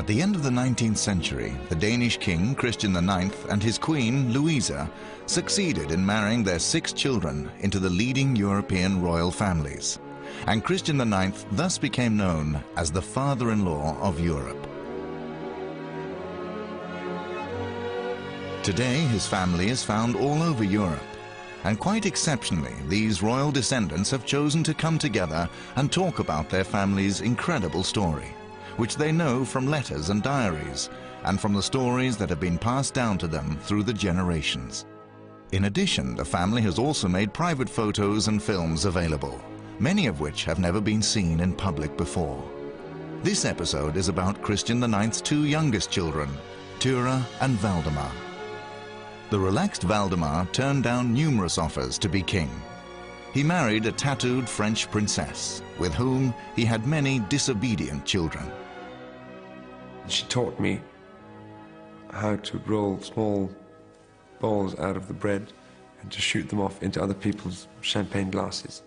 At the end of the 19th century, the Danish king Christian IX and his queen Louisa succeeded in marrying their 6 children into the leading European royal families, and Christian IX thus became known as the father-in-law of Europe. Today, his family is found all over Europe, and quite exceptionally, these royal descendants have chosen to come together and talk about their family's incredible story, which they know from letters and diaries, and from the stories that have been passed down to them through the generations. In addition, the family has also made private photos and films available, many of which have never been seen in public before. This episode is about Christian IX's 2 youngest children, Thyra and Valdemar. The relaxed Valdemar turned down numerous offers to be king. He married a tattooed French princess, with whom he had many disobedient children. She taught me how to roll small balls out of the bread and to shoot them off into other people's champagne glasses.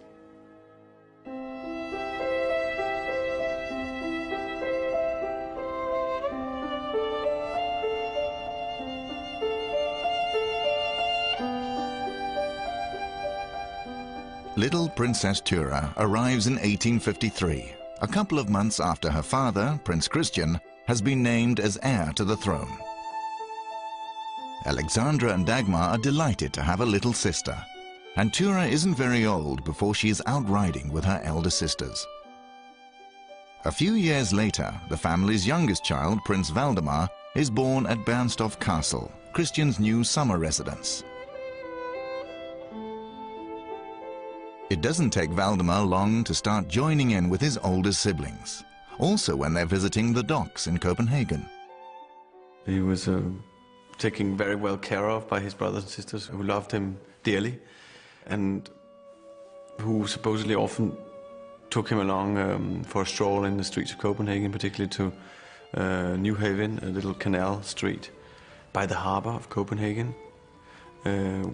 Little Princess Thyra arrives in 1853, a couple of months after her father, Prince Christian, has been named as heir to the throne. Alexandra and Dagmar are delighted to have a little sister, and Thyra isn't very old before she is out riding with her elder sisters. A few years later, the family's youngest child, Prince Valdemar, is born at Bernstorff Castle, Christian's new summer residence. It doesn't take Valdemar long to start joining in with his older siblings, also when they're visiting the docks in Copenhagen. He was taken very well care of by his brothers and sisters who loved him dearly and who supposedly often took him along for a stroll in the streets of Copenhagen, particularly to New Haven, a little canal street by the harbor of Copenhagen,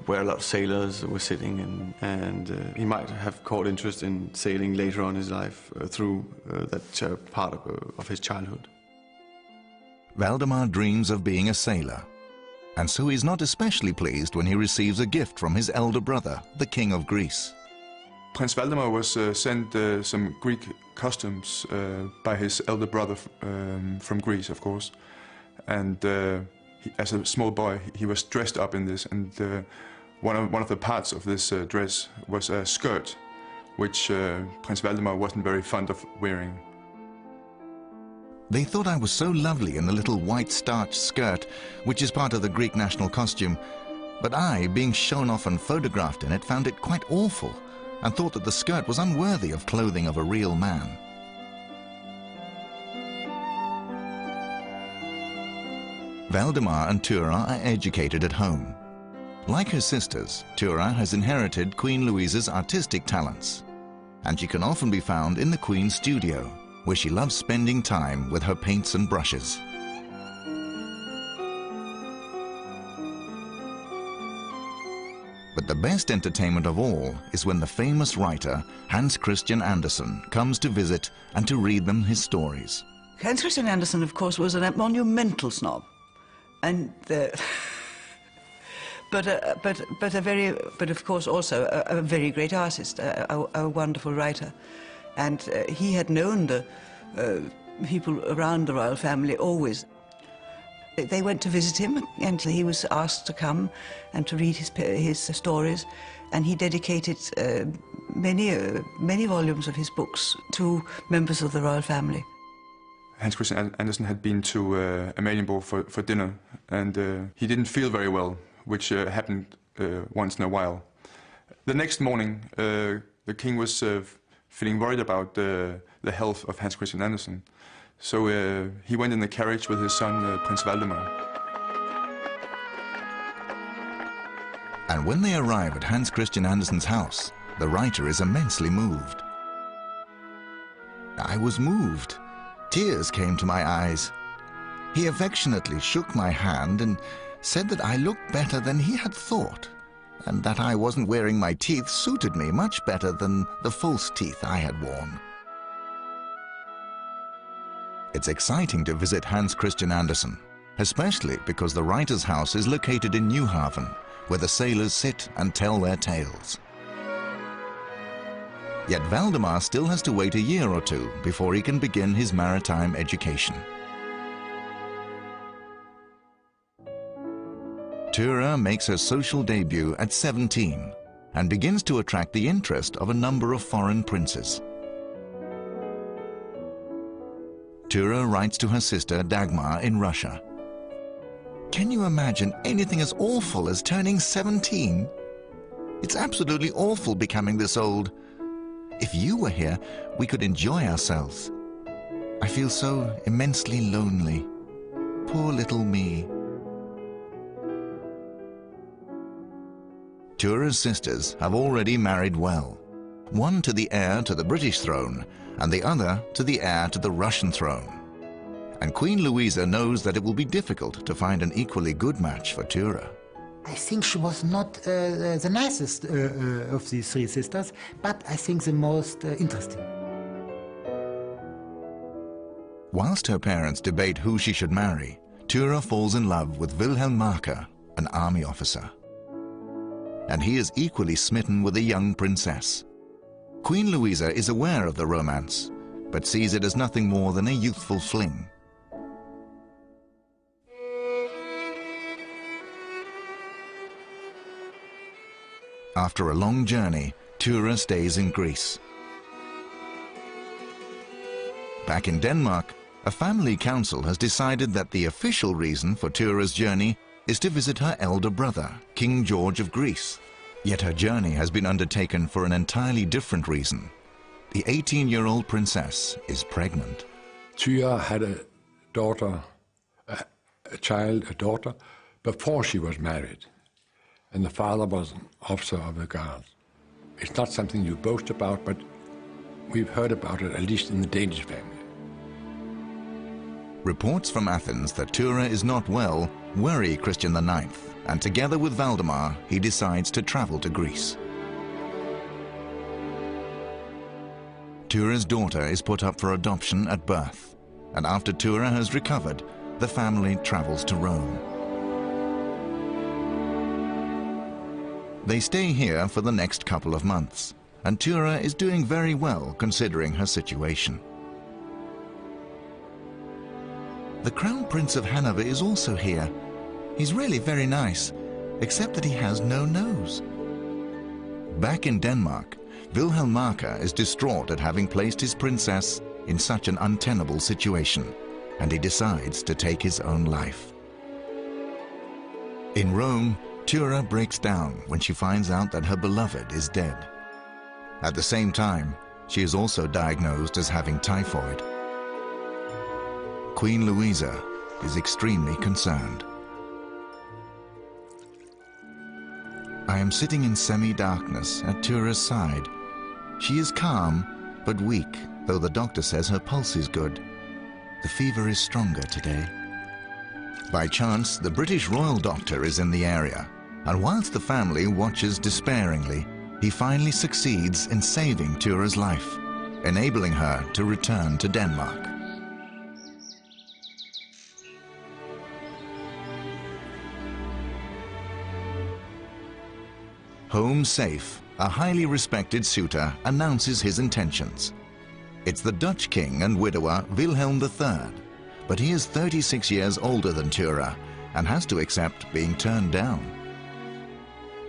where a lot of sailors were sitting, and he might have caught interest in sailing later on in his life through that part of his childhood. Valdemar dreams of being a sailor, and so he's not especially pleased when he receives a gift from his elder brother, the King of Greece. Prince Valdemar was sent some Greek costumes by his elder brother from Greece, of course, and as a small boy, he was dressed up in this, and one of the parts of this dress was a skirt, which Prince Valdemar wasn't very fond of wearing. They thought I was so lovely in the little white starched skirt, which is part of the Greek national costume, but I, being shown off and photographed in it, found it quite awful, and thought that the skirt was unworthy of clothing of a real man. Valdemar and Thyra are educated at home. Like her sisters, Thyra has inherited Queen Louisa's artistic talents, and she can often be found in the Queen's studio, where she loves spending time with her paints and brushes. But the best entertainment of all is when the famous writer Hans Christian Andersen comes to visit and to read them his stories. Hans Christian Andersen, of course, was a monumental snob. And but of course also a very great artist, a wonderful writer, and he had known the people around the royal family always. They went to visit him, and he was asked to come and to read his stories, and he dedicated many volumes of his books to members of the royal family. Hans Christian Andersen had been to Amalienborg for dinner, and he didn't feel very well, which happened once in a while. The next morning, the king was feeling worried about the health of Hans Christian Andersen, so he went in the carriage with his son, Prince Valdemar. And when they arrive at Hans Christian Andersen's house, the writer is immensely moved. I was moved. Tears came to my eyes. He affectionately shook my hand and said that I looked better than he had thought, and that I wasn't wearing my teeth suited me much better than the false teeth I had worn. It's exciting to visit Hans Christian Andersen, especially because the writer's house is located in New Haven, where the sailors sit and tell their tales. Yet Valdemar still has to wait a year or two before he can begin his maritime education. Tura makes her social debut at 17 and begins to attract the interest of a number of foreign princes. Tura writes to her sister Dagmar in Russia. Can you imagine anything as awful as turning 17? It's absolutely awful becoming this old. If you were here, we could enjoy ourselves. I feel so immensely lonely. Poor little me. Tura's sisters have already married well, one to the heir to the British throne and the other to the heir to the Russian throne. And Queen Louisa knows that it will be difficult to find an equally good match for Tura. I think she was not the nicest of these three sisters, but I think the most interesting. Whilst her parents debate who she should marry, Tura falls in love with Wilhelm Marker, an army officer. And he is equally smitten with a young princess. Queen Louisa is aware of the romance, but sees it as nothing more than a youthful fling. After a long journey, Tura stays in Greece. Back in Denmark, a family council has decided that the official reason for Tura's journey is to visit her elder brother, King George of Greece. Yet her journey has been undertaken for an entirely different reason. The 18-year-old princess is pregnant. Tyra had a daughter, a daughter, before she was married. And the father was an officer of the guards. It's not something you boast about, but we've heard about it, at least in the Danish family. Reports from Athens that Tura is not well worry Christian IX, and together with Valdemar, he decides to travel to Greece. Tura's daughter is put up for adoption at birth, and after Tura has recovered, the family travels to Rome. They stay here for the next couple of months, and Tura is doing very well considering her situation. The Crown Prince of Hanover is also here. He's really very nice, except that he has no nose. Back in Denmark, Wilhelm Marker is distraught at having placed his princess in such an untenable situation, and he decides to take his own life. In Rome, Tura breaks down when she finds out that her beloved is dead. At the same time, she is also diagnosed as having typhoid. Queen Louisa is extremely concerned. I am sitting in semi-darkness at Tura's side. She is calm, but weak, though the doctor says her pulse is good. The fever is stronger today. By chance, the British royal doctor is in the area, and whilst the family watches despairingly, he finally succeeds in saving Tura's life, enabling her to return to Denmark. Home safe, a highly respected suitor announces his intentions. It's the Dutch king and widower Wilhelm III, but he is 36 years older than Tura and has to accept being turned down.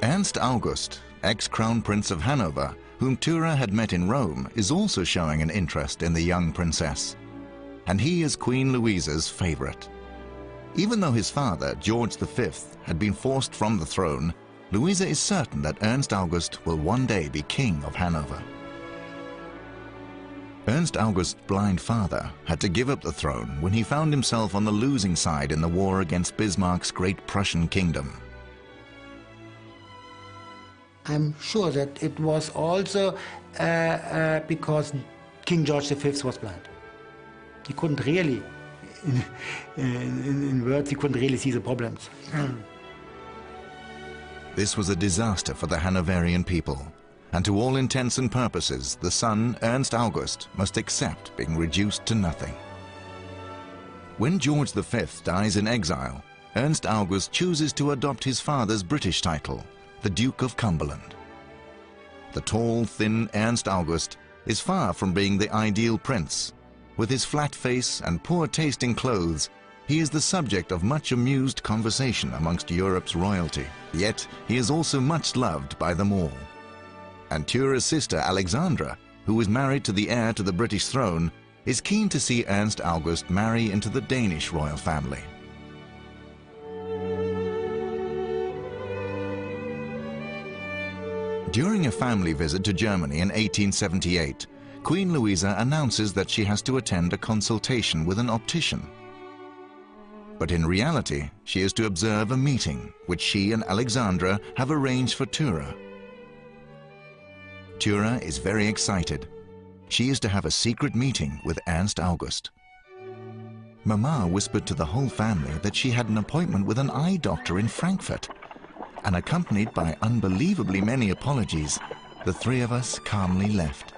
Ernst August, ex-Crown Prince of Hanover, whom Tura had met in Rome, is also showing an interest in the young princess, and he is Queen Louisa's favorite. Even though his father, George V, had been forced from the throne, Louisa is certain that Ernst August will one day be King of Hanover. Ernst August's blind father had to give up the throne when he found himself on the losing side in the war against Bismarck's great Prussian kingdom. I'm sure that it was also because King George V was blind. He couldn't really, in words, he couldn't really see the problems. This was a disaster for the Hanoverian people, and to all intents and purposes, the son, Ernst August, must accept being reduced to nothing. When George V dies in exile, Ernst August chooses to adopt his father's British title, the Duke of Cumberland. The tall, thin Ernst August is far from being the ideal prince. With his flat face and poor taste in clothes, he is the subject of much amused conversation amongst Europe's royalty. Yet he is also much loved by them all. And Tura's sister Alexandra, who is married to the heir to the British throne, is keen to see Ernst August marry into the Danish royal family. During a family visit to Germany in 1878, Queen Louisa announces that she has to attend a consultation with an optician. But in reality, she is to observe a meeting which she and Alexandra have arranged for Tura. Tura is very excited. She is to have a secret meeting with Ernst August. Mama whispered to the whole family that she had an appointment with an eye doctor in Frankfurt, and accompanied by unbelievably many apologies, the three of us calmly left.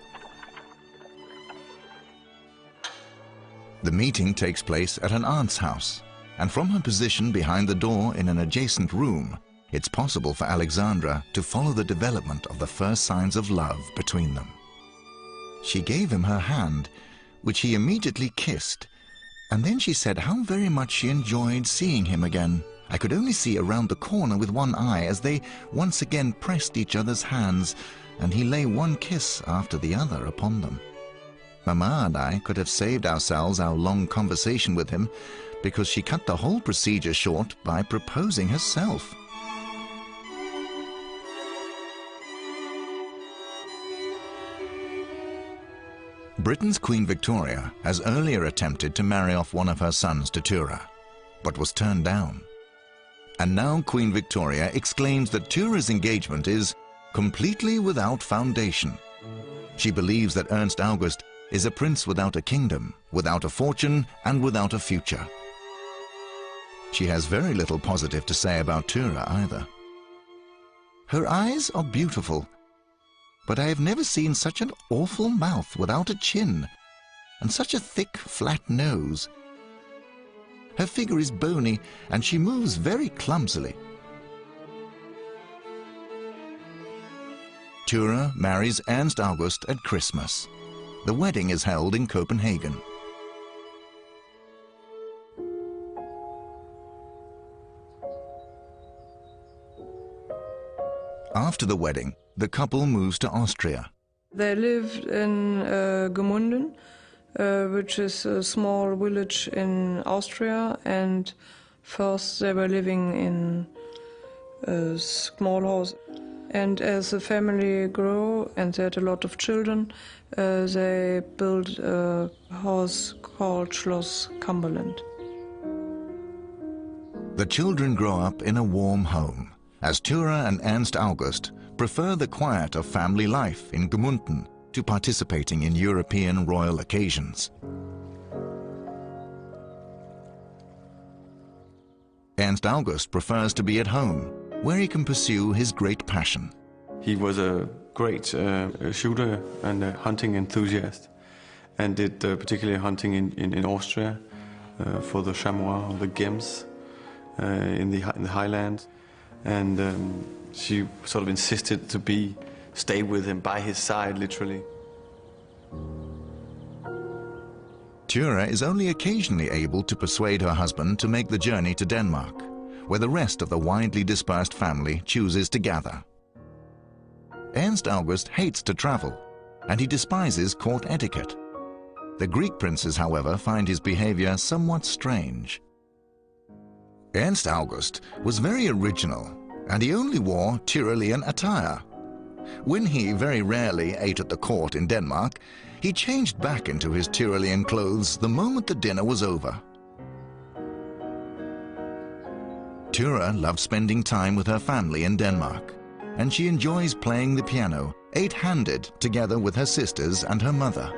The meeting takes place at an aunt's house, and from her position behind the door in an adjacent room, it's possible for Alexandra to follow the development of the first signs of love between them. She gave him her hand, which he immediately kissed, and then she said how very much she enjoyed seeing him again. I could only see around the corner with one eye as they once again pressed each other's hands, and he lay one kiss after the other upon them. Mama and I could have saved ourselves our long conversation with him, because she cut the whole procedure short by proposing herself. Britain's Queen Victoria has earlier attempted to marry off one of her sons to Tura, but was turned down. And now Queen Victoria exclaims that Tura's engagement is completely without foundation. She believes that Ernst August is a prince without a kingdom, without a fortune, and without a future. She has very little positive to say about Tura either. Her eyes are beautiful, but I have never seen such an awful mouth without a chin, and such a thick, flat nose. Her figure is bony, and she moves very clumsily. Tura marries Ernst August at Christmas. The wedding is held in Copenhagen. After the wedding, the couple moves to Austria. They lived in Gmunden, which is a small village in Austria, and first they were living in a small house. And as the family grew and they had a lot of children, they built a house called Schloss Cumberland. The children grow up in a warm home, as Tura and Ernst August prefer the quiet of family life in Gmunden to participating in European royal occasions. Ernst August prefers to be at home, where he can pursue his great passion. He was a great shooter and a hunting enthusiast, and did particularly hunting in Austria for the chamois or the gems in the highlands. And she sort of insisted to stay with him, by his side, literally. Tura is only occasionally able to persuade her husband to make the journey to Denmark, where the rest of the widely dispersed family chooses to gather. Ernst August hates to travel, and he despises court etiquette. The Greek princes, however, find his behavior somewhat strange. Ernst August was very original, and he only wore Tyrolean attire. When he very rarely ate at the court in Denmark, he changed back into his Tyrolean clothes the moment the dinner was over. Tura loves spending time with her family in Denmark, and she enjoys playing the piano, eight-handed, together with her sisters and her mother.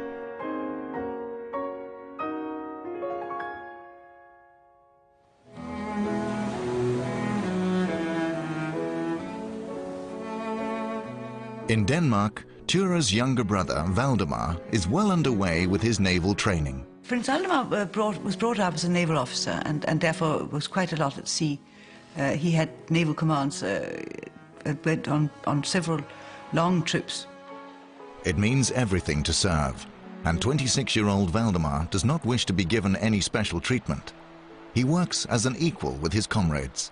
In Denmark, Tura's younger brother, Valdemar, is well underway with his naval training. Prince Valdemar was brought up as a naval officer and therefore was quite a lot at sea. He had naval commands, went on several long trips. It means everything to serve, and 26-year-old Valdemar does not wish to be given any special treatment. He works as an equal with his comrades.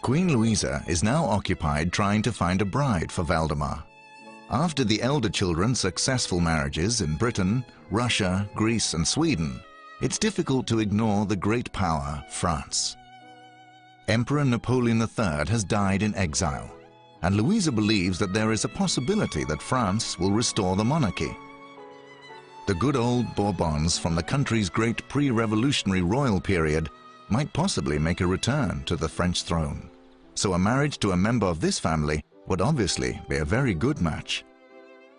Queen Louisa is now occupied trying to find a bride for Valdemar. After the elder children's successful marriages in Britain, Russia, Greece and Sweden, it's difficult to ignore the great power, France. Emperor Napoleon III has died in exile, and Louisa believes that there is a possibility that France will restore the monarchy. The good old Bourbons from the country's great pre-revolutionary royal period might possibly make a return to the French throne. So a marriage to a member of this family would obviously be a very good match.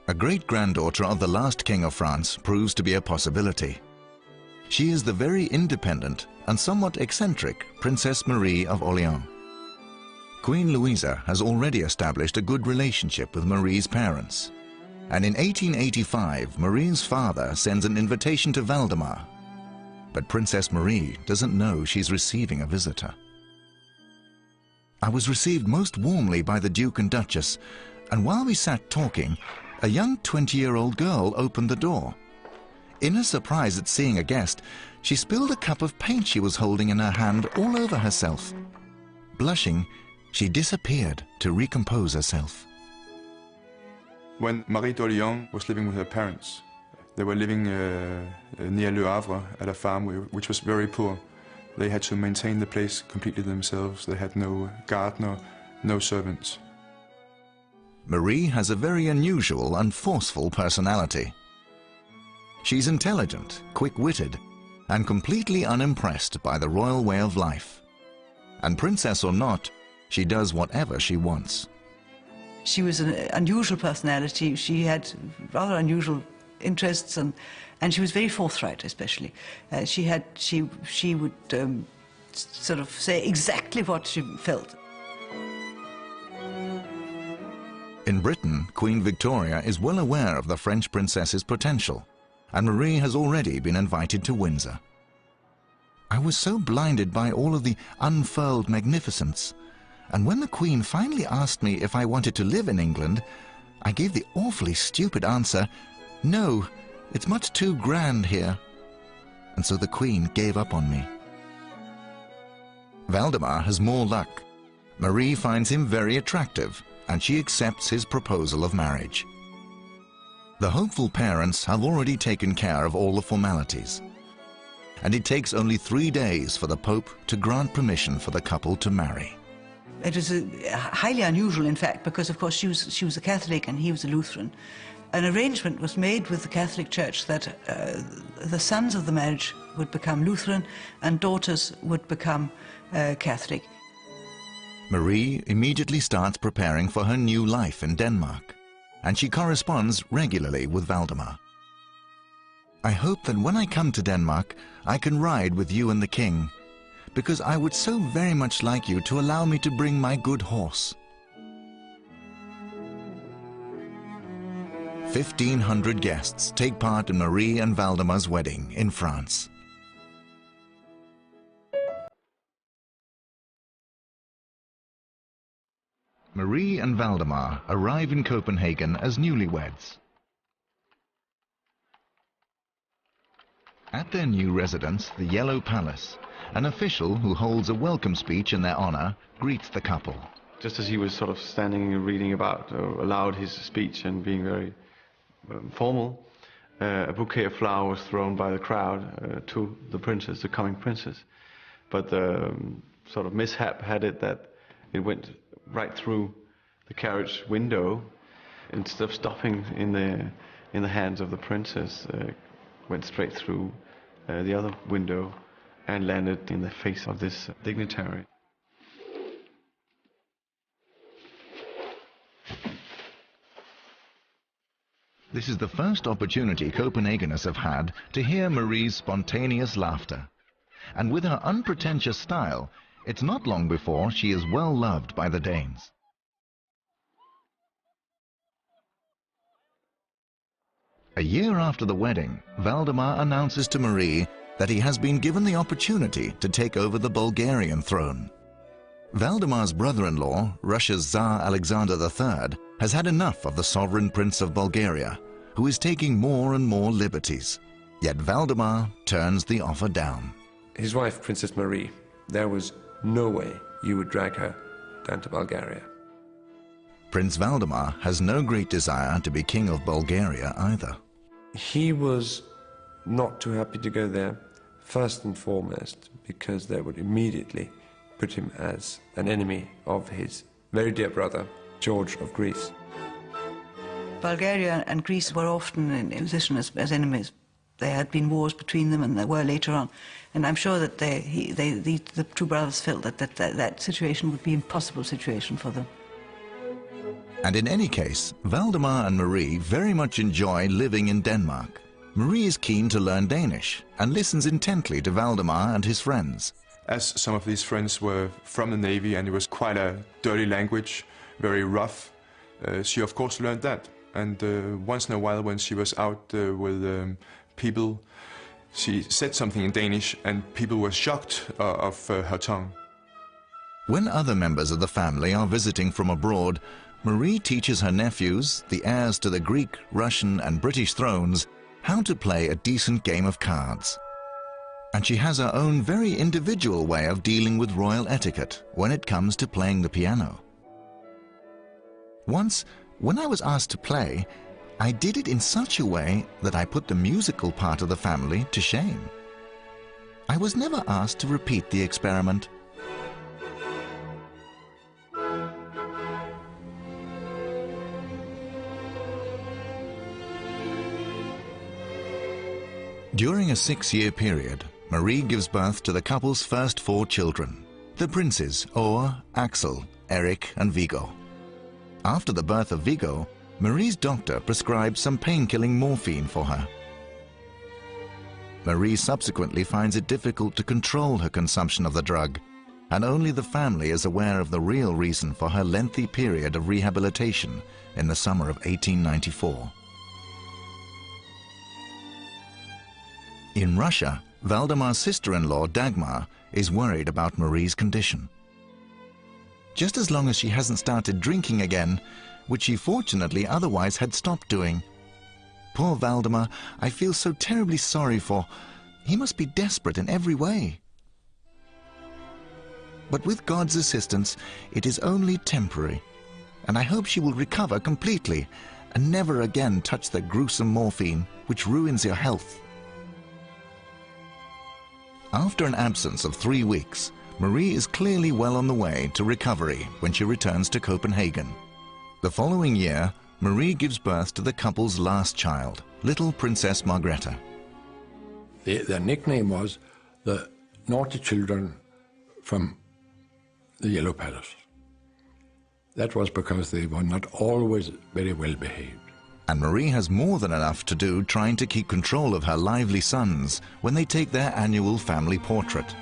A great-granddaughter of the last King of France proves to be a possibility. She is the very independent and somewhat eccentric Princess Marie of Orléans. Queen Louisa has already established a good relationship with Marie's parents. And in 1885, Marie's father sends an invitation to Valdemar. But Princess Marie doesn't know she's receiving a visitor. I was received most warmly by the Duke and Duchess, and while we sat talking, a young 20-year-old girl opened the door. In her surprise at seeing a guest, she spilled a cup of paint she was holding in her hand all over herself. Blushing, she disappeared to recompose herself. When Marie d'Orléans was living with her parents, they were living near Le Havre at a farm which was very poor. They had to maintain the place completely themselves. They had no gardener, no servants. Marie has a very unusual and forceful personality. She's intelligent, quick-witted, and completely unimpressed by the royal way of life. And princess or not, she does whatever she wants. She was an unusual personality. She had rather unusual interests, and she was very forthright, especially. She would sort of say exactly what she felt. In Britain, Queen Victoria is well aware of the French princess's potential, and Marie has already been invited to Windsor. I was so blinded by all of the unfurled magnificence, and when the Queen finally asked me if I wanted to live in England, I gave the awfully stupid answer, "No, it's much too grand here." And so the Queen gave up on me. Valdemar has more luck. Marie finds him very attractive, and she accepts his proposal of marriage. The hopeful parents have already taken care of all the formalities, and it takes only 3 days for the Pope to grant permission for the couple to marry. It was highly unusual, in fact, because, of course, she was a Catholic and he was a Lutheran. An arrangement was made with the Catholic Church that the sons of the marriage would become Lutheran and daughters would become Catholic. Marie immediately starts preparing for her new life in Denmark, and she corresponds regularly with Valdemar. "I hope that when I come to Denmark, I can ride with you and the king, because I would so very much like you to allow me to bring my good horse." 1,500 guests take part in Marie and Valdemar's wedding in France. Marie and Valdemar arrive in Copenhagen as newlyweds. At their new residence, the Yellow Palace, an official who holds a welcome speech in their honor greets the couple. Just as he was sort of standing and reading about aloud his speech and being very formal, a bouquet of flowers thrown by the crowd to the princess, the coming princess. But the sort of mishap had it that it went right through the carriage window. Instead of stopping in the hands of the princess, went straight through the other window and landed in the face of this dignitary. This is the first opportunity Copenhageners have had to hear Marie's spontaneous laughter. And with her unpretentious style, it's not long before she is well loved by the Danes. A year after the wedding, Valdemar announces to Marie that he has been given the opportunity to take over the Bulgarian throne. Valdemar's brother-in-law, Russia's Tsar Alexander III, has had enough of the sovereign prince of Bulgaria, who is taking more and more liberties. Yet Valdemar turns the offer down. His wife, Princess Marie, there was no way you would drag her down to Bulgaria. Prince Valdemar has no great desire to be king of Bulgaria either. He was not too happy to go there, first and foremost, because they would immediately put him as an enemy of his very dear brother, George of Greece. Bulgaria and Greece were often in position as enemies. There had been wars between them, and there were later on. And I'm sure that the two brothers felt that situation would be an impossible situation for them. And in any case, Valdemar and Marie very much enjoy living in Denmark. Marie is keen to learn Danish and listens intently to Valdemar and his friends. As some of these friends were from the Navy and it was quite a dirty language, very rough, she of course learned that. And once in a while when she was out with people, she said something in Danish and people were shocked of her tongue. When other members of the family are visiting from abroad, Marie teaches her nephews, the heirs to the Greek, Russian and British thrones, how to play a decent game of cards. And she has her own very individual way of dealing with royal etiquette when it comes to playing the piano. Once, when I was asked to play, I did it in such a way that I put the musical part of the family to shame. I was never asked to repeat the experiment. During a 6-year period, Marie gives birth to the couple's first 4 children, the princes Oer, Axel, Eric and Viggo. After the birth of Viggo, Marie's doctor prescribes some pain-killing morphine for her. Marie subsequently finds it difficult to control her consumption of the drug, and only the family is aware of the real reason for her lengthy period of rehabilitation in the summer of 1894. In Russia, Valdemar's sister-in-law, Dagmar, is worried about Marie's condition. Just as long as she hasn't started drinking again, which she fortunately otherwise had stopped doing. Poor Valdemar, I feel so terribly sorry for. He must be desperate in every way. But with God's assistance, it is only temporary, and I hope she will recover completely and never again touch the gruesome morphine which ruins your health. After an absence of 3 weeks, Marie is clearly well on the way to recovery when she returns to Copenhagen. The following year, Marie gives birth to the couple's last child, little Princess Margrethe. Their nickname was the naughty children from the Yellow Palace. That was because they were not always very well behaved. And Marie has more than enough to do trying to keep control of her lively sons when they take their annual family portrait.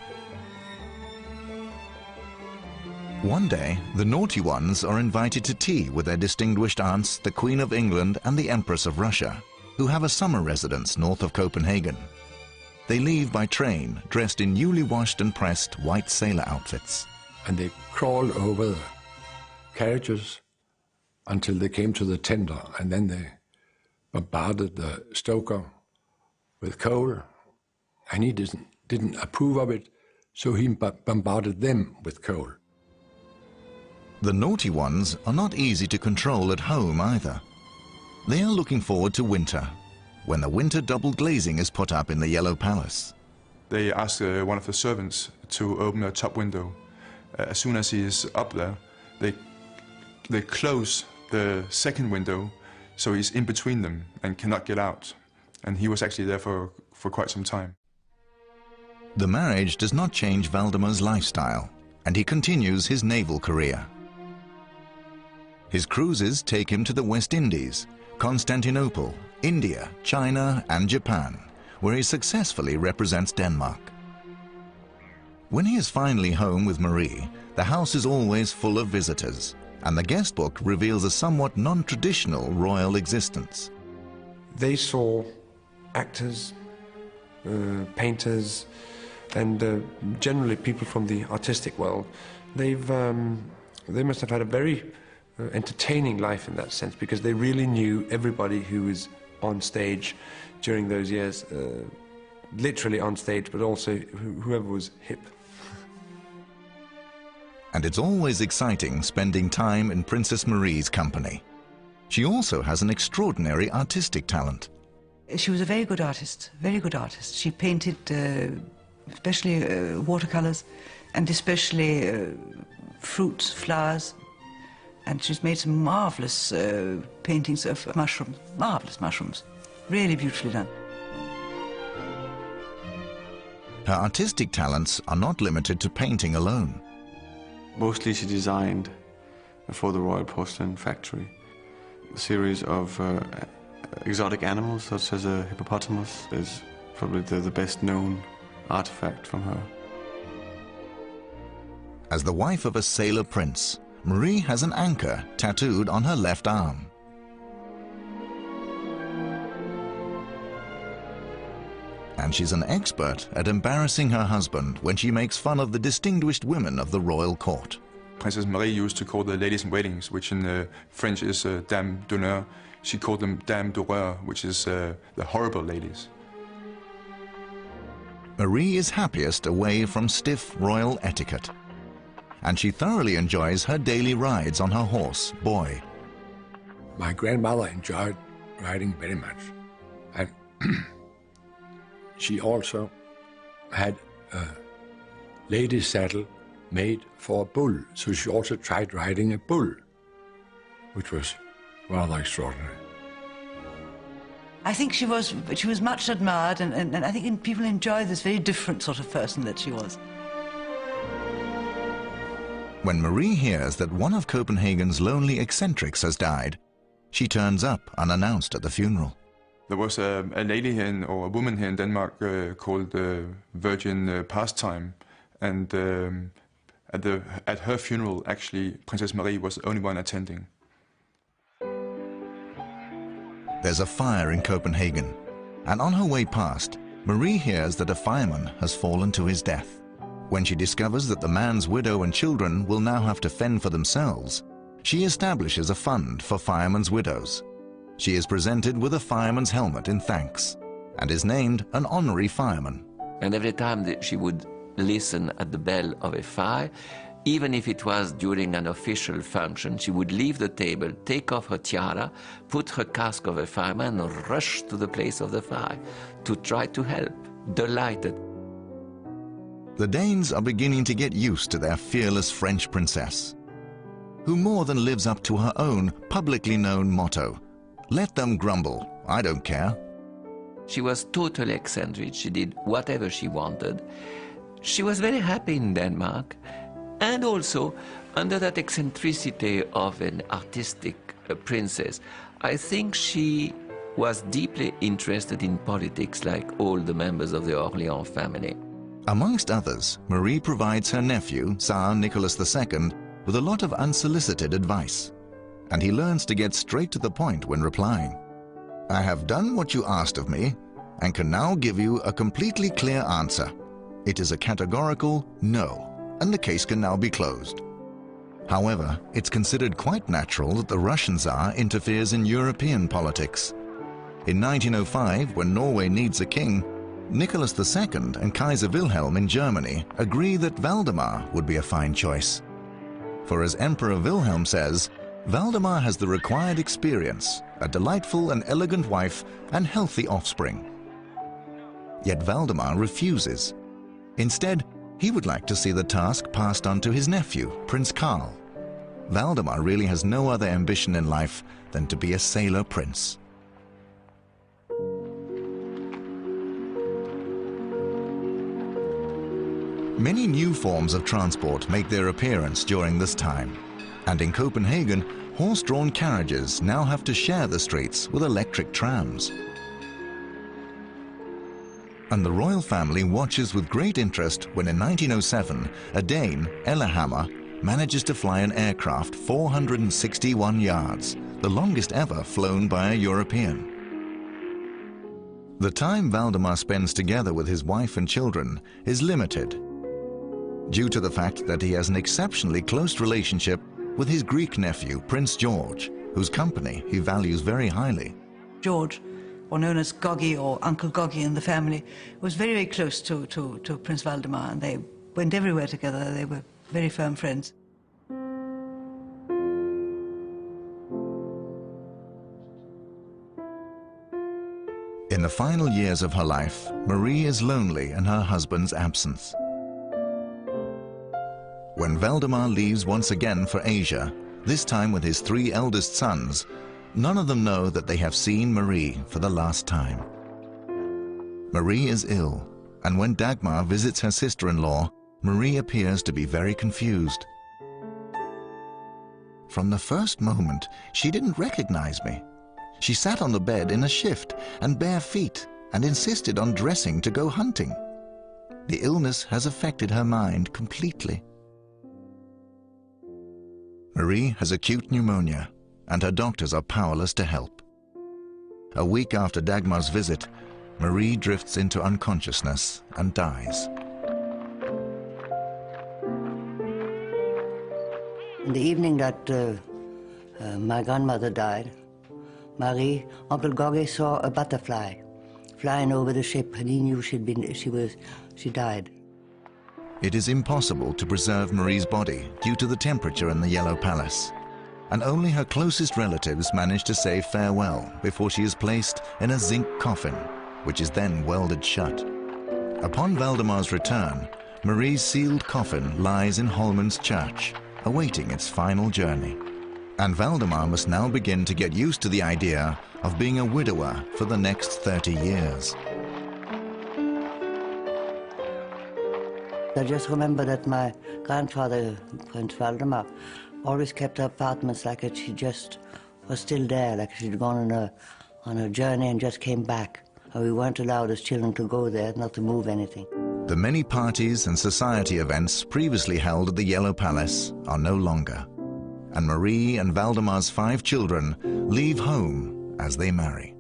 One day, the naughty ones are invited to tea with their distinguished aunts, the Queen of England and the Empress of Russia, who have a summer residence north of Copenhagen. They leave by train, dressed in newly washed and pressed white sailor outfits. And they crawled over the carriages until they came to the tender, and then they bombarded the stoker with coal, and he didn't approve of it, so he bombarded them with coal. The naughty ones are not easy to control at home either. They are looking forward to winter, when the winter double glazing is put up in the Yellow Palace. They ask one of the servants to open a top window. As soon as he is up there, they close the second window, so he's in between them and cannot get out. And he was actually there for quite some time. The marriage does not change Valdemar's lifestyle, and he continues his naval career. His cruises take him to the West Indies, Constantinople, India, China and Japan, where he successfully represents Denmark. When he is finally home with Marie, the house is always full of visitors, and the guest book reveals a somewhat non-traditional royal existence. they saw actors, painters, and generally people from the artistic world. They must have had a very entertaining life in that sense, because they really knew everybody who was on stage during those years, literally on stage, but also whoever was hip. And it's always exciting spending time in Princess Marie's company. She also has an extraordinary artistic talent. She was a very good artist, very good artist. She painted especially watercolors, and especially fruits, flowers. And she's made some marvelous paintings of mushrooms, marvelous mushrooms, really beautifully done. Her artistic talents are not limited to painting alone. Mostly she designed for the Royal Porcelain Factory a series of exotic animals, such as a hippopotamus. Is probably the best known artifact from her. As the wife of a sailor prince, Marie has an anchor tattooed on her left arm. And she's an expert at embarrassing her husband when she makes fun of the distinguished women of the royal court. Princess Marie used to call the ladies-in-waiting, which in French is dames d'honneur. She called them dames d'horreur, which is the horrible ladies. Marie is happiest away from stiff royal etiquette, and she thoroughly enjoys her daily rides on her horse, Boy. My grandmother enjoyed riding very much, and she also had a lady's saddle made for a bull, so she also tried riding a bull, which was rather extraordinary. I think she was much admired, and I think people enjoyed this very different sort of person that she was. When Marie hears that one of Copenhagen's lonely eccentrics has died, she turns up unannounced at the funeral. There was a lady here, or a woman here in Denmark called Virgin Pastime, and at her funeral, actually, Princess Marie was the only one attending. There's a fire in Copenhagen, and on her way past, Marie hears that a fireman has fallen to his death. When she discovers that the man's widow and children will now have to fend for themselves, she establishes a fund for firemen's widows. She is presented with a fireman's helmet in thanks, and is named an honorary fireman. And every time that she would listen at the bell of a fire, even if it was during an official function, she would leave the table, take off her tiara, put her casque of a fireman, and rush to the place of the fire to try to help, delighted. The Danes are beginning to get used to their fearless French princess, who more than lives up to her own publicly known motto, "Let them grumble, I don't care." She was totally eccentric. She did whatever she wanted. She was very happy in Denmark, and also under that eccentricity of an artistic princess, I think she was deeply interested in politics like all the members of the Orléans family. Amongst others, Marie provides her nephew, Tsar Nicholas II, with a lot of unsolicited advice, and he learns to get straight to the point when replying. "I have done what you asked of me, and can now give you a completely clear answer. It is a categorical no, and the case can now be closed." However, it's considered quite natural that the Russian Tsar interferes in European politics. In 1905, when Norway needs a king, Nicholas II and Kaiser Wilhelm in Germany agree that Valdemar would be a fine choice. For as Emperor Wilhelm says, Valdemar has the required experience, a delightful and elegant wife, and healthy offspring. Yet Valdemar refuses. Instead, he would like to see the task passed on to his nephew, Prince Karl. Valdemar really has no other ambition in life than to be a sailor prince. Many new forms of transport make their appearance during this time, and in Copenhagen, horse-drawn carriages now have to share the streets with electric trams. And the royal family watches with great interest when in 1907, a Dane, Ellehammer, manages to fly an aircraft 461 yards, the longest ever flown by a European. The time Valdemar spends together with his wife and children is limited, due to the fact that he has an exceptionally close relationship with his Greek nephew, Prince George, whose company he values very highly. George, or known as Goggy or Uncle Goggy in the family, was very, very close to Prince Valdemar, and they went everywhere together. They were very firm friends. In the final years of her life, Marie is lonely in her husband's absence. When Valdemar leaves once again for Asia, this time with his 3 eldest sons, none of them know that they have seen Marie for the last time. Marie is ill, and when Dagmar visits her sister-in-law, Marie appears to be very confused. From the first moment, she didn't recognize me. She sat on the bed in a shift and bare feet and insisted on dressing to go hunting. The illness has affected her mind completely. Marie has acute pneumonia, and her doctors are powerless to help. A week after Dagmar's visit, Marie drifts into unconsciousness and dies. In the evening that my grandmother died, Uncle Goggy saw a butterfly flying over the ship, and he knew she died. It is impossible to preserve Marie's body due to the temperature in the Yellow Palace, and only her closest relatives manage to say farewell before she is placed in a zinc coffin, which is then welded shut. Upon Valdemar's return, Marie's sealed coffin lies in Holman's church, awaiting its final journey. And Valdemar must now begin to get used to the idea of being a widower for the next 30 years. I just remember that my grandfather, Prince Valdemar, always kept her apartments like she just was still there, like she'd gone on a journey and just came back. And we weren't allowed as children to go there, not to move anything. The many parties and society events previously held at the Yellow Palace are no longer, and Marie and Valdemar's 5 children leave home as they marry.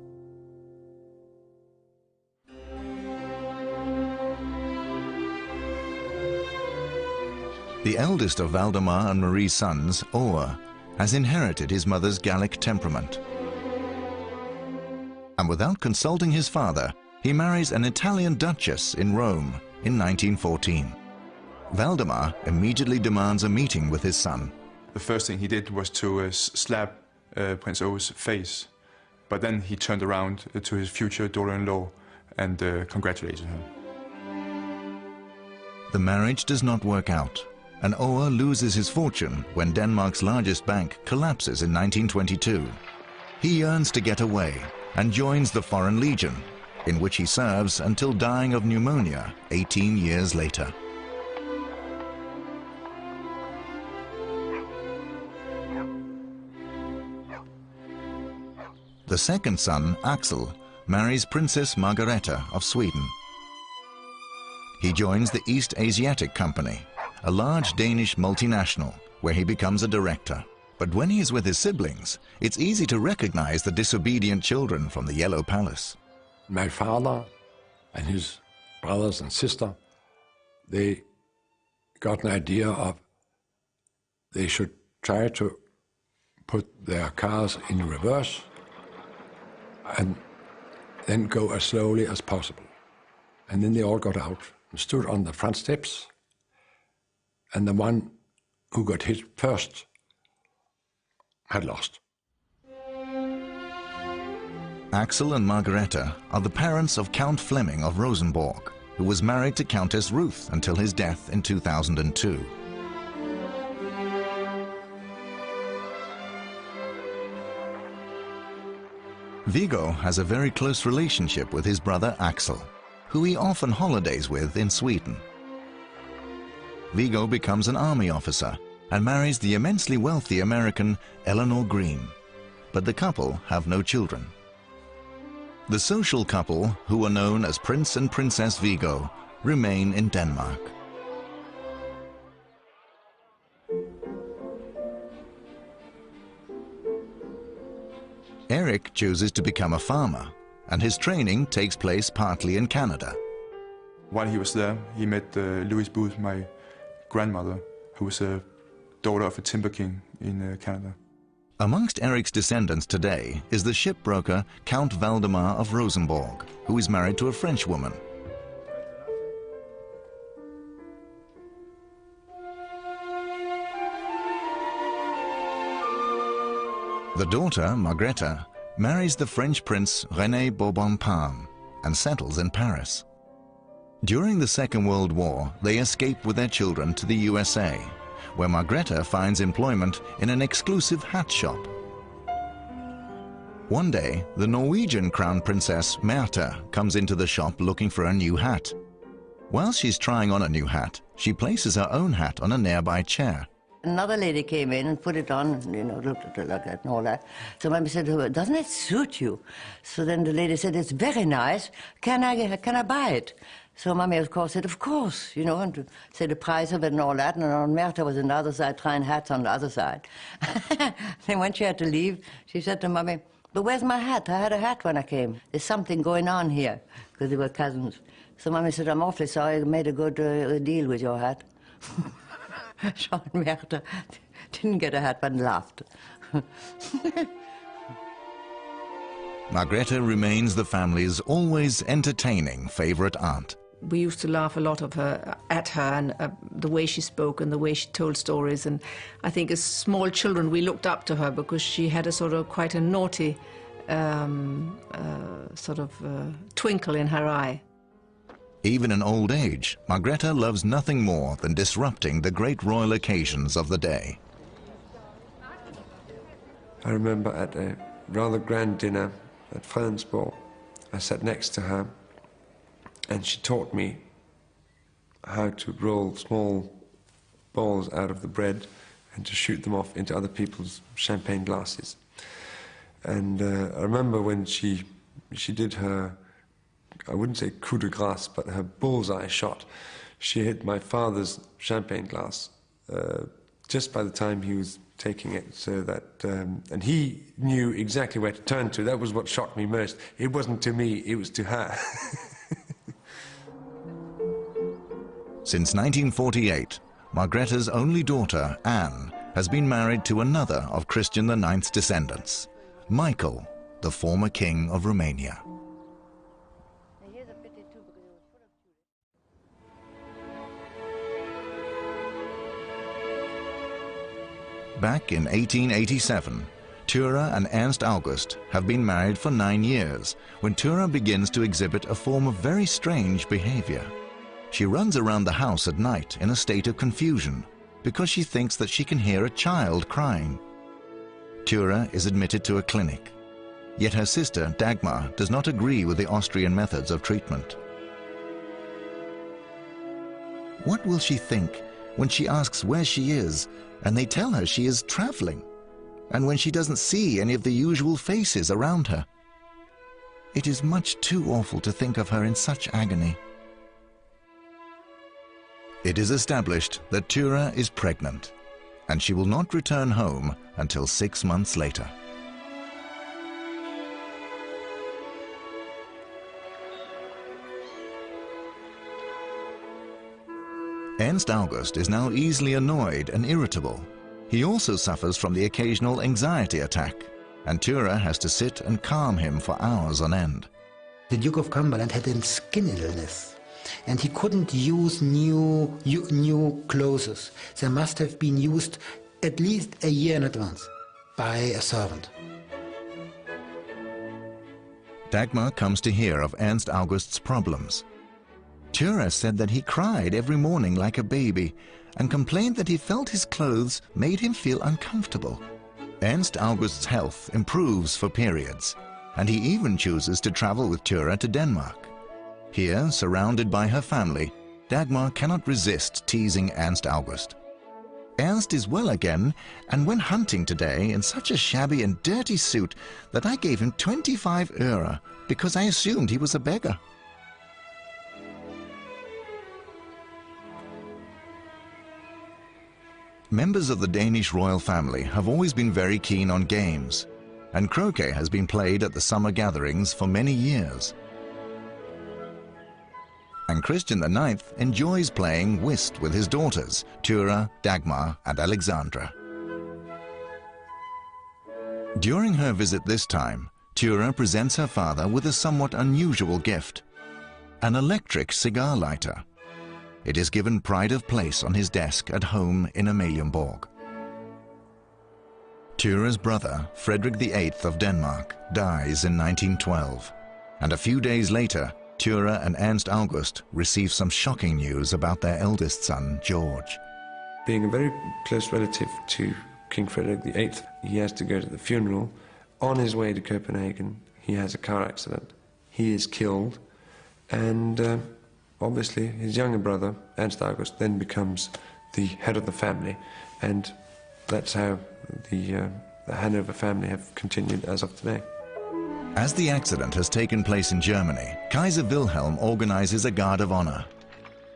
The eldest of Valdemar and Marie's sons, Ower, has inherited his mother's Gallic temperament. And without consulting his father, he marries an Italian duchess in Rome in 1914. Valdemar immediately demands a meeting with his son. The first thing he did was to slap Prince Owe's face, but then he turned around to his future daughter-in-law and congratulated her. The marriage does not work out, and Ower loses his fortune when Denmark's largest bank collapses in 1922. He yearns to get away and joins the Foreign Legion, in which he serves until dying of pneumonia 18 years later. The second son, Axel, marries Princess Margareta of Sweden. He joins the East Asiatic Company, a large Danish multinational, where he becomes a director. But when he is with his siblings, it's easy to recognize the disobedient children from the Yellow Palace. My father and his brothers and sister, they got an idea of they should try to put their cars in reverse and then go as slowly as possible. And then they all got out and stood on the front steps, and the one who got hit first had lost. Axel and Margareta are the parents of Count Fleming of Rosenborg, who was married to Countess Ruth until his death in 2002. Viggo has a very close relationship with his brother Axel, who he often holidays with in Sweden. Viggo becomes an army officer and marries the immensely wealthy American Eleanor Green, but the couple have no children. The social couple, who are known as Prince and Princess Viggo, remain in Denmark. Erik chooses to become a farmer, and his training takes place partly in Canada. While he was there, he met Louise Booth, my grandmother, who was a daughter of a timber king in Canada. Amongst Eric's descendants today is the shipbroker Count Valdemar of Rosenborg, who is married to a French woman. The daughter, Margrethe, marries the French prince René Bourbon-Parme and settles in Paris. During the Second World War, they escape with their children to the USA, where Margrethe finds employment in an exclusive hat shop. One day, the Norwegian Crown Princess Märtha comes into the shop looking for a new hat. While she's trying on a new hat, she places her own hat on a nearby chair. Another lady came in and put it on, you know, looked at it like that and all that. So Mommy said, "Oh, doesn't it suit you?" So then the lady said, "It's very nice. Can I buy it?" So Mommy, of course, said, "Of course," you know, and said the price of it and all that. And on Märtha was on the other side, trying hats on the other side. Then when she had to leave, she said to Mommy, "But where's my hat? I had a hat when I came. There's something going on here," because they were cousins. So Mommy said, "I'm awfully sorry. I made a good deal with your hat." Jean and Märtha didn't get a hat, but laughed. Margrethe remains the family's always entertaining favorite aunt. We used to laugh a lot at her and the way she spoke and the way she told stories. And I think as small children we looked up to her because she had a sort of quite a naughty twinkle in her eye. Even in old age, Margrethe loves nothing more than disrupting the great royal occasions of the day. I remember at a rather grand dinner at Fredensborg, I sat next to her and she taught me how to roll small balls out of the bread and to shoot them off into other people's champagne glasses. And I remember when she did her, I wouldn't say coup de grace, but her bullseye shot. She hit my father's champagne glass just by the time he was taking it, so that, and he knew exactly where to turn to. That was what shocked me most. It wasn't to me, it was to her. Since 1948, Margrethe's only daughter, Anne, has been married to another of Christian IX's descendants, Michael, the former king of Romania. Back in 1887, Tura and Ernst August have been married for 9 years when Tura begins to exhibit a form of very strange behavior. She runs around the house at night in a state of confusion because she thinks that she can hear a child crying. Tura is admitted to a clinic, yet her sister Dagmar does not agree with the Austrian methods of treatment. What will she think when she asks where she is and they tell her she is traveling, and when she doesn't see any of the usual faces around her? It is much too awful to think of her in such agony. It is established that Tura is pregnant, and she will not return home until 6 months later. Ernst August is now easily annoyed and irritable. He also suffers from the occasional anxiety attack, and Tura has to sit and calm him for hours on end. The Duke of Cumberland had a skin illness, and he couldn't use new clothes. They must have been used at least a year in advance by a servant. Dagmar comes to hear of Ernst August's problems. Tura said that he cried every morning like a baby and complained that he felt his clothes made him feel uncomfortable. Ernst August's health improves for periods, and he even chooses to travel with Tura to Denmark. Here, surrounded by her family, Dagmar cannot resist teasing Ernst August. Ernst is well again and went hunting today in such a shabby and dirty suit that I gave him 25 euro because I assumed he was a beggar. Members of the Danish royal family have always been very keen on games, and croquet has been played at the summer gatherings for many years. And Christian IX enjoys playing whist with his daughters, Tura, Dagmar, and Alexandra. During her visit this time, Tura presents her father with a somewhat unusual gift, an electric cigar lighter. It is given pride of place on his desk at home in Amalienborg. Tura's brother, Frederick VIII of Denmark, dies in 1912, and a few days later, Tura and Ernst August receive some shocking news about their eldest son, George. Being a very close relative to King Frederick VIII, he has to go to the funeral. On his way to Copenhagen, he has a car accident. He is killed, and obviously his younger brother, Ernst August, then becomes the head of the family, and that's how the Hanover family have continued as of today. As the accident has taken place in Germany, Kaiser Wilhelm organizes a guard of honor,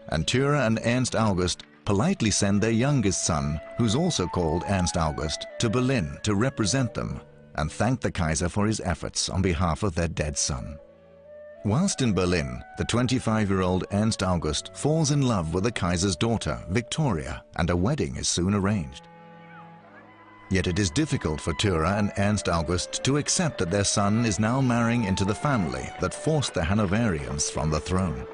and Tura and Ernst August politely send their youngest son, who's also called Ernst August, to Berlin to represent them and thank the Kaiser for his efforts on behalf of their dead son. Whilst in Berlin, the 25-year-old Ernst August falls in love with the Kaiser's daughter, Victoria, and a wedding is soon arranged. Yet it is difficult for Tura and Ernst August to accept that their son is now marrying into the family that forced the Hanoverians from the throne.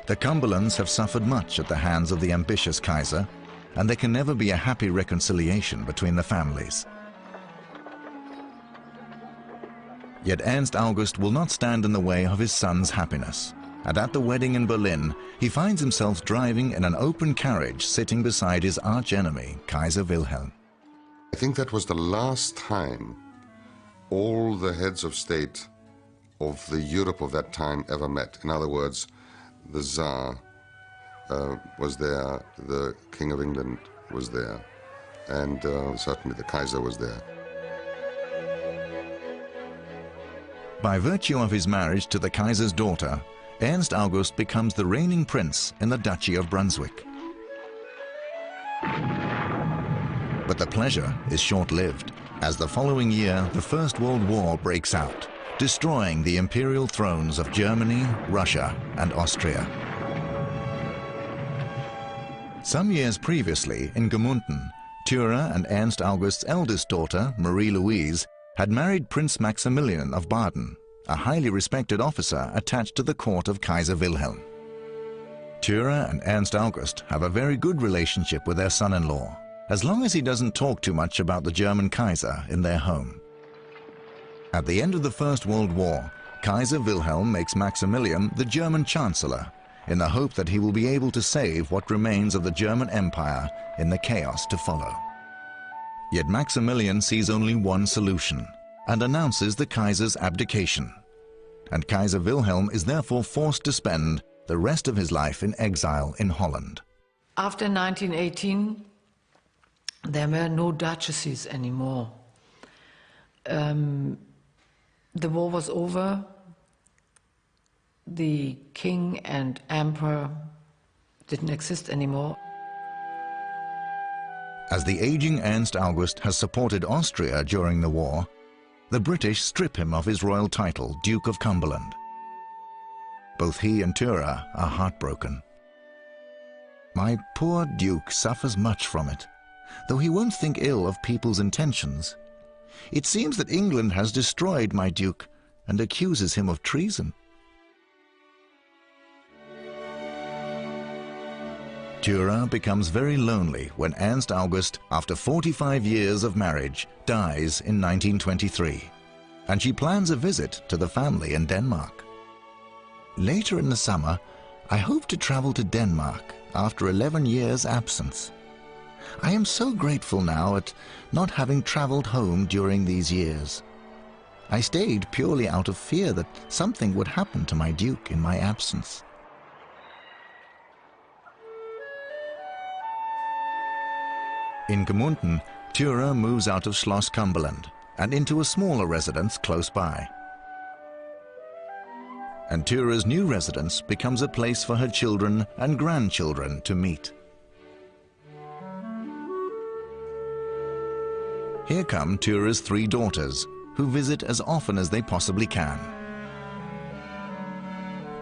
The Cumberlands have suffered much at the hands of the ambitious Kaiser, and there can never be a happy reconciliation between the families. Yet Ernst August will not stand in the way of his son's happiness, and at the wedding in Berlin, he finds himself driving in an open carriage sitting beside his arch-enemy, Kaiser Wilhelm. I think that was the last time all the heads of state of the Europe of that time ever met. In other words, the Tsar was there, the King of England was there, and certainly the Kaiser was there. By virtue of his marriage to the Kaiser's daughter, Ernst August becomes the reigning prince in the Duchy of Brunswick. But the pleasure is short-lived, as the following year the First World War breaks out, destroying the imperial thrones of Germany, Russia, and Austria. Some years previously, in Gmunden, Tura and Ernst August's eldest daughter, Marie-Louise, had married Prince Maximilian of Baden, a highly respected officer attached to the court of Kaiser Wilhelm. Tura and Ernst August have a very good relationship with their son-in-law, as long as he doesn't talk too much about the German Kaiser in their home. At the end of the First World War, Kaiser Wilhelm makes Maximilian the German Chancellor, in the hope that he will be able to save what remains of the German Empire in the chaos to follow. Yet Maximilian sees only one solution, and announces the Kaiser's abdication, and Kaiser Wilhelm is therefore forced to spend the rest of his life in exile in Holland. After 1918, there were no duchesses anymore. The war was over. The king and emperor didn't exist anymore. As the aging Ernst August has supported Austria during the war, the British strip him of his royal title, Duke of Cumberland. Both he and Tura are heartbroken. My poor Duke suffers much from it, though he won't think ill of people's intentions. It seems that England has destroyed my Duke and accuses him of treason. Tura becomes very lonely when Ernst August, after 45 years of marriage, dies in 1923, and she plans a visit to the family in Denmark. Later in the summer, I hope to travel to Denmark after 11 years' absence. I am so grateful now at not having traveled home during these years. I stayed purely out of fear that something would happen to my Duke in my absence. In Gmunden, Tura moves out of Schloss Cumberland and into a smaller residence close by. And Tura's new residence becomes a place for her children and grandchildren to meet. Here come Tura's 3 daughters, who visit as often as they possibly can.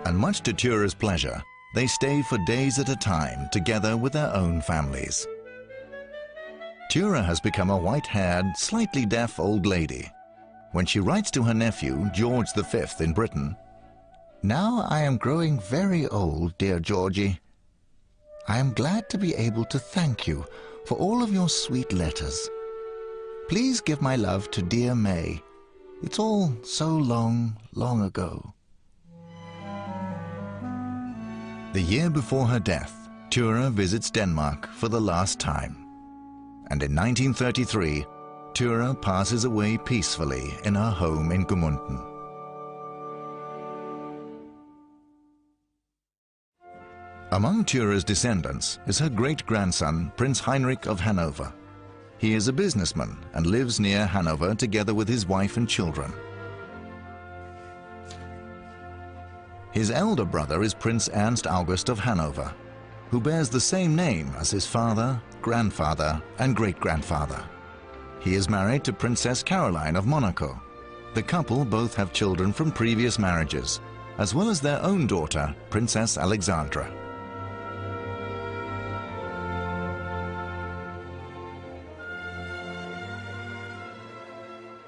And much to Tura's pleasure, they stay for days at a time together with their own families. Tura has become a white-haired, slightly deaf old lady. When she writes to her nephew, George V in Britain, "Now I am growing very old, dear Georgie. I am glad to be able to thank you for all of your sweet letters. Please give my love to dear May. It's all so long, long ago." The year before her death, Tura visits Denmark for the last time. And in 1933, Tura passes away peacefully in her home in Gmunden. Among Tura's descendants is her great-grandson, Prince Heinrich of Hanover. He is a businessman and lives near Hanover together with his wife and children. His elder brother is Prince Ernst August of Hanover, who bears the same name as his father, grandfather, and great-grandfather. He is married to Princess Caroline of Monaco. The couple both have children from previous marriages, as well as their own daughter, Princess Alexandra.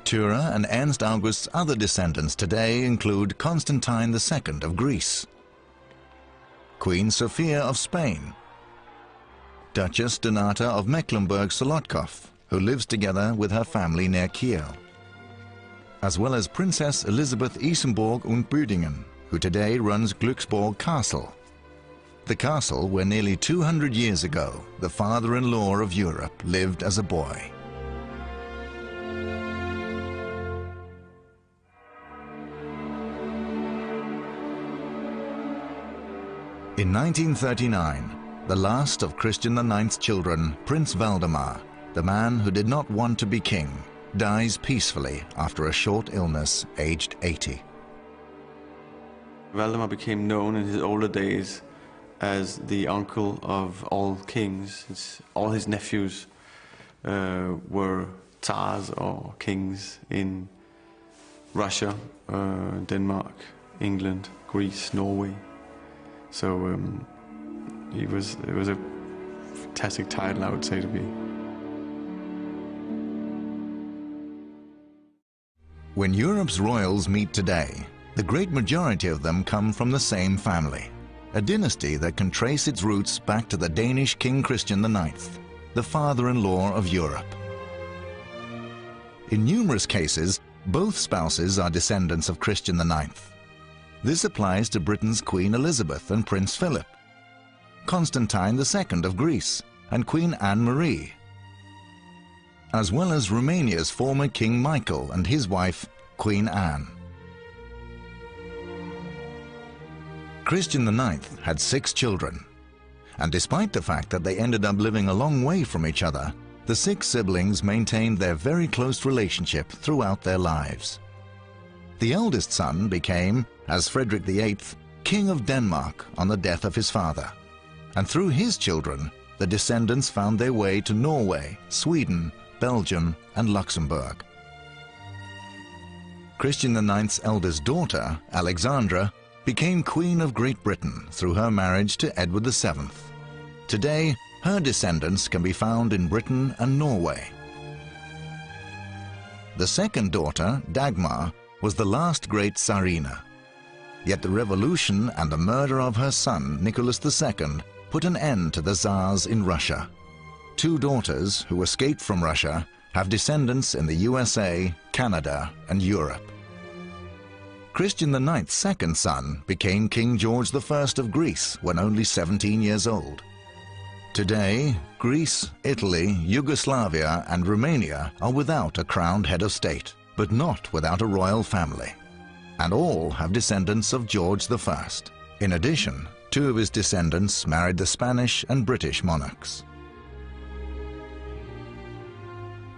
Tura and Ernst August's other descendants today include Constantine II of Greece, Queen Sophia of Spain, Duchess Donata of Mecklenburg-Solotkov, who lives together with her family near Kiel, as well as Princess Elisabeth Isenburg und Büdingen, who today runs Glücksborg Castle, the castle where nearly 200 years ago the father-in-law of Europe lived as a boy. In 1939, the last of Christian IX's children, Prince Valdemar, the man who did not want to be king, dies peacefully after a short illness, aged 80. Valdemar became known in his older days as the uncle of all kings. All his nephews were Tsars or kings in Russia, Denmark, England, Greece, Norway. So it was a fantastic title, I would say, to be. When Europe's royals meet today, the great majority of them come from the same family, a dynasty that can trace its roots back to the Danish King Christian IX, the father-in-law of Europe. In numerous cases, both spouses are descendants of Christian IX. This applies to Britain's Queen Elizabeth and Prince Philip, Constantine II of Greece, and Queen Anne-Marie, as well as Romania's former King Michael and his wife, Queen Anne. Christian IX had 6 children, and despite the fact that they ended up living a long way from each other, the 6 siblings maintained their very close relationship throughout their lives. The eldest son became, as Frederick VIII, King of Denmark on the death of his father, and through his children, the descendants found their way to Norway, Sweden, Belgium, and Luxembourg. Christian IX's eldest daughter, Alexandra, became Queen of Great Britain through her marriage to Edward VII. Today, her descendants can be found in Britain and Norway. The second daughter, Dagmar, was the last great Tsarina. Yet the revolution and the murder of her son, Nicholas II, put an end to the Tsars in Russia. 2 daughters who escaped from Russia have descendants in the USA, Canada, and Europe. Christian IX's second son became King George I of Greece when only 17 years old. Today, Greece, Italy, Yugoslavia, and Romania are without a crowned head of state, but not without a royal family. And all have descendants of George I. In addition, 2 of his descendants married the Spanish and British monarchs.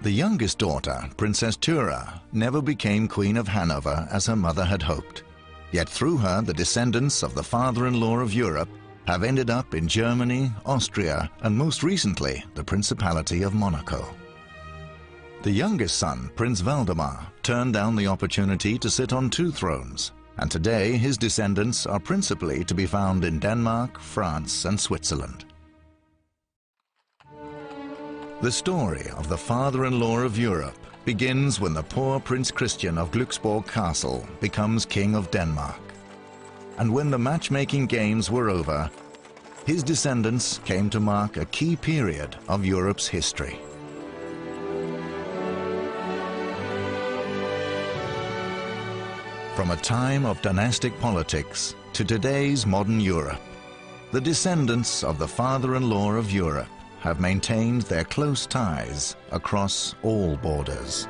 The youngest daughter, Princess Tura, never became Queen of Hanover as her mother had hoped. Yet through her, the descendants of the father-in-law of Europe have ended up in Germany, Austria, and most recently, the Principality of Monaco. The youngest son, Prince Valdemar, turned down the opportunity to sit on 2 thrones, and today his descendants are principally to be found in Denmark, France, and Switzerland. The story of the father-in-law of Europe begins when the poor Prince Christian of Glücksborg Castle becomes King of Denmark. And when the matchmaking games were over, his descendants came to mark a key period of Europe's history. From a time of dynastic politics to today's modern Europe, the descendants of the father-in-law of Europe have maintained their close ties across all borders.